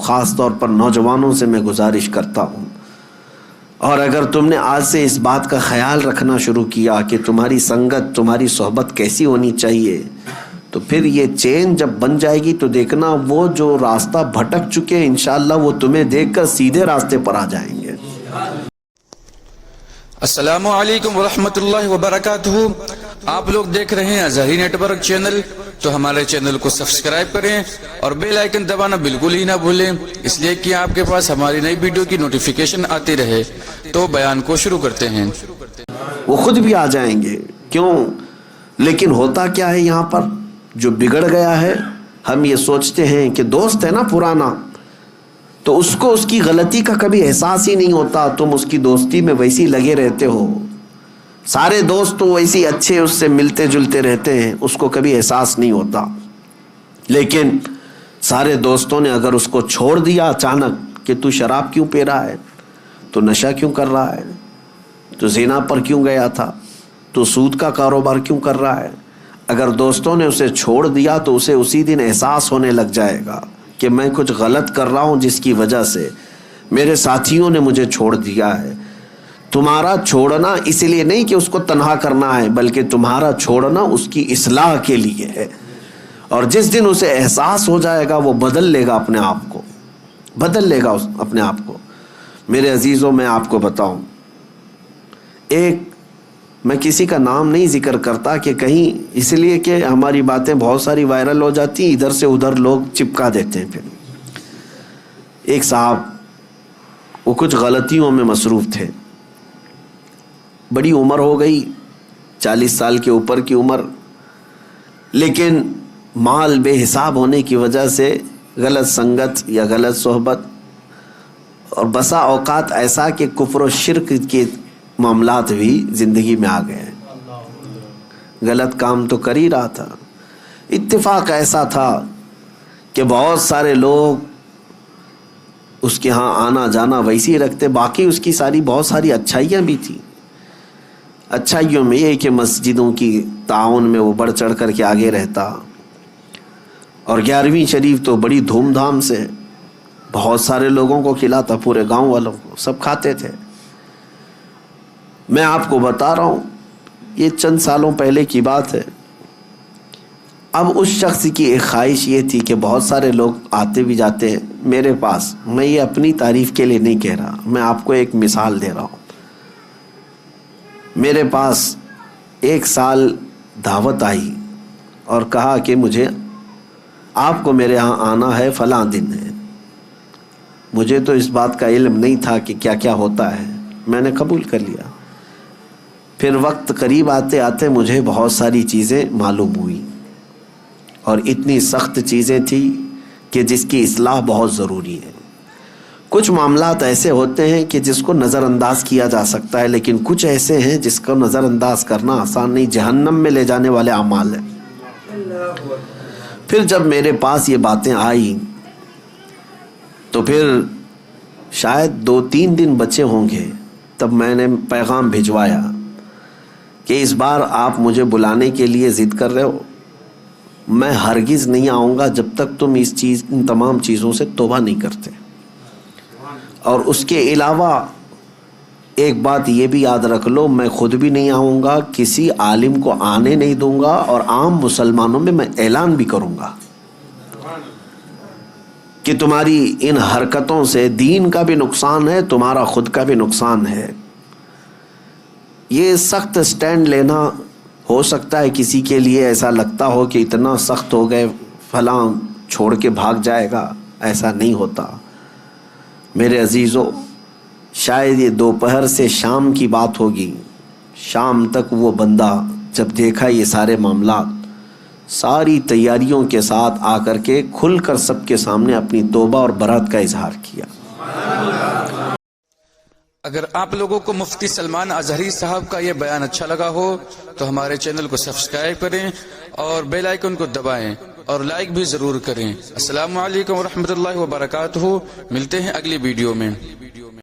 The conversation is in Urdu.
خاص طور پر نوجوانوں سے میں گزارش کرتا ہوں، اور اگر تم نے آج سے اس بات کا خیال رکھنا شروع کیا کہ تمہاری سنگت، تمہاری صحبت کیسی ہونی چاہیے، تو پھر یہ چین جب بن جائے گی تو دیکھنا وہ جو راستہ بھٹک چکے ہیں انشاءاللہ وہ تمہیں دیکھ کر سیدھے راستے پر آ جائیں گے۔ السلام علیکم ورحمۃ اللہ وبرکاتہ۔ آپ لوگ دیکھ رہے ہیں اظہری نیٹ ورک چینل، تو ہمارے چینل کو سبسکرائب کریں اور بیل آئیکن دبانا بالکل ہی نہ بھولیں، اس لیے کہ آپ کے پاس ہماری نئی ویڈیو کی نوٹیفیکیشن آتی رہے۔ تو بیان کو شروع کرتے ہیں۔ وہ خود بھی آ جائیں گے، کیوں؟ لیکن ہوتا کیا ہے یہاں پر جو بگڑ گیا ہے، ہم یہ سوچتے ہیں کہ دوست ہے نا پرانا، تو اس کو اس کی غلطی کا کبھی احساس ہی نہیں ہوتا، تم اس کی دوستی میں ویسے ہی لگے رہتے ہو، سارے دوست تو ویسے ہی اچھے اس سے ملتے جلتے رہتے ہیں، اس کو کبھی احساس نہیں ہوتا۔ لیکن سارے دوستوں نے اگر اس کو چھوڑ دیا اچانک کہ تو شراب کیوں پی رہا ہے، تو نشہ کیوں کر رہا ہے، تو زنا پر کیوں گیا تھا، تو سود کا کاروبار کیوں کر رہا ہے، اگر دوستوں نے اسے چھوڑ دیا تو اسے اسی دن احساس ہونے لگ جائے گا کہ میں کچھ غلط کر رہا ہوں جس کی وجہ سے میرے ساتھیوں نے مجھے چھوڑ دیا ہے۔ تمہارا چھوڑنا اس لیے نہیں کہ اس کو تنہا کرنا ہے، بلکہ تمہارا چھوڑنا اس کی اصلاح کے لیے ہے، اور جس دن اسے احساس ہو جائے گا وہ بدل لے گا اپنے آپ کو، بدل لے گا اپنے آپ کو۔ میرے عزیزوں، میں آپ کو بتاؤں، میں کسی کا نام نہیں ذکر کرتا کہ کہیں، اس لیے کہ ہماری باتیں بہت ساری وائرل ہو جاتی ہیں، ادھر سے ادھر لوگ چپکا دیتے ہیں۔ پھر ایک صاحب وہ کچھ غلطیوں میں مصروف تھے، بڑی عمر ہو گئی، 40 سال کے اوپر کی عمر، لیکن مال بے حساب ہونے کی وجہ سے غلط سنگت یا غلط صحبت، اور بسا اوقات ایسا کہ کفر و شرک کے معاملات بھی زندگی میں آ گئے ہیں۔ غلط کام تو کر ہی رہا تھا، اتفاق ایسا تھا کہ بہت سارے لوگ اس کے ہاں آنا جانا ویسے ہی رکھتے، باقی اس کی بہت ساری اچھائیاں بھی تھیں۔ اچھائیوں میں یہ کہ مسجدوں کی تعاون میں وہ بڑھ چڑھ کر کے آگے رہتا، اور 11ویں شریف تو بڑی دھوم دھام سے بہت سارے لوگوں کو کھلاتا، پورے گاؤں والوں کو، سب کھاتے تھے۔ میں آپ کو بتا رہا ہوں، یہ چند سالوں پہلے کی بات ہے۔ اب اس شخص کی ایک خواہش یہ تھی کہ بہت سارے لوگ آتے بھی جاتے ہیں میرے پاس، میں یہ اپنی تعریف کے لیے نہیں کہہ رہا، میں آپ کو ایک مثال دے رہا ہوں۔ میرے پاس ایک سال دعوت آئی اور کہا کہ مجھے آپ کو میرے ہاں آنا ہے، فلاں دن ہے۔ مجھے تو اس بات کا علم نہیں تھا کہ کیا کیا ہوتا ہے، میں نے قبول کر لیا۔ پھر وقت قریب آتے آتے مجھے بہت ساری چیزیں معلوم ہوئی، اور اتنی سخت چیزیں تھیں کہ جس کی اصلاح بہت ضروری ہے۔ کچھ معاملات ایسے ہوتے ہیں کہ جس کو نظر انداز کیا جا سکتا ہے، لیکن کچھ ایسے ہیں جس کو نظر انداز کرنا آسان نہیں، جہنم میں لے جانے والے اعمال ہیں۔ پھر جب میرے پاس یہ باتیں آئی تو پھر شاید 2-3 دن بچے ہوں گے، تب میں نے پیغام بھجوایا کہ اس بار آپ مجھے بلانے کے لیے ضد کر رہے ہو، میں ہرگز نہیں آؤں گا جب تک تم ان تمام چیزوں سے توبہ نہیں کرتے۔ اور اس کے علاوہ ایک بات یہ بھی یاد رکھ لو، میں خود بھی نہیں آؤں گا، کسی عالم کو آنے نہیں دوں گا، اور عام مسلمانوں میں اعلان بھی کروں گا کہ تمہاری ان حرکتوں سے دین کا بھی نقصان ہے، تمہارا خود کا بھی نقصان ہے۔ یہ سخت سٹینڈ لینا ہو سکتا ہے کسی کے لیے ایسا لگتا ہو کہ اتنا سخت ہو گئے، فلاں چھوڑ کے بھاگ جائے گا، ایسا نہیں ہوتا۔ میرے عزیزو، شاید یہ دوپہر سے شام کی بات ہوگی، شام تک وہ بندہ جب دیکھا یہ سارے معاملات، ساری تیاریوں کے ساتھ آ کر کے کھل کر سب کے سامنے اپنی توبہ اور برات کا اظہار کیا۔ اگر آپ لوگوں کو مفتی سلمان اظہری صاحب کا یہ بیان اچھا لگا ہو تو ہمارے چینل کو سبسکرائب کریں اور بیل آئیکن کو دبائیں اور لائک بھی ضرور کریں۔ السلام علیکم ورحمۃ اللہ وبرکاتہ، ملتے ہیں اگلی ویڈیو میں۔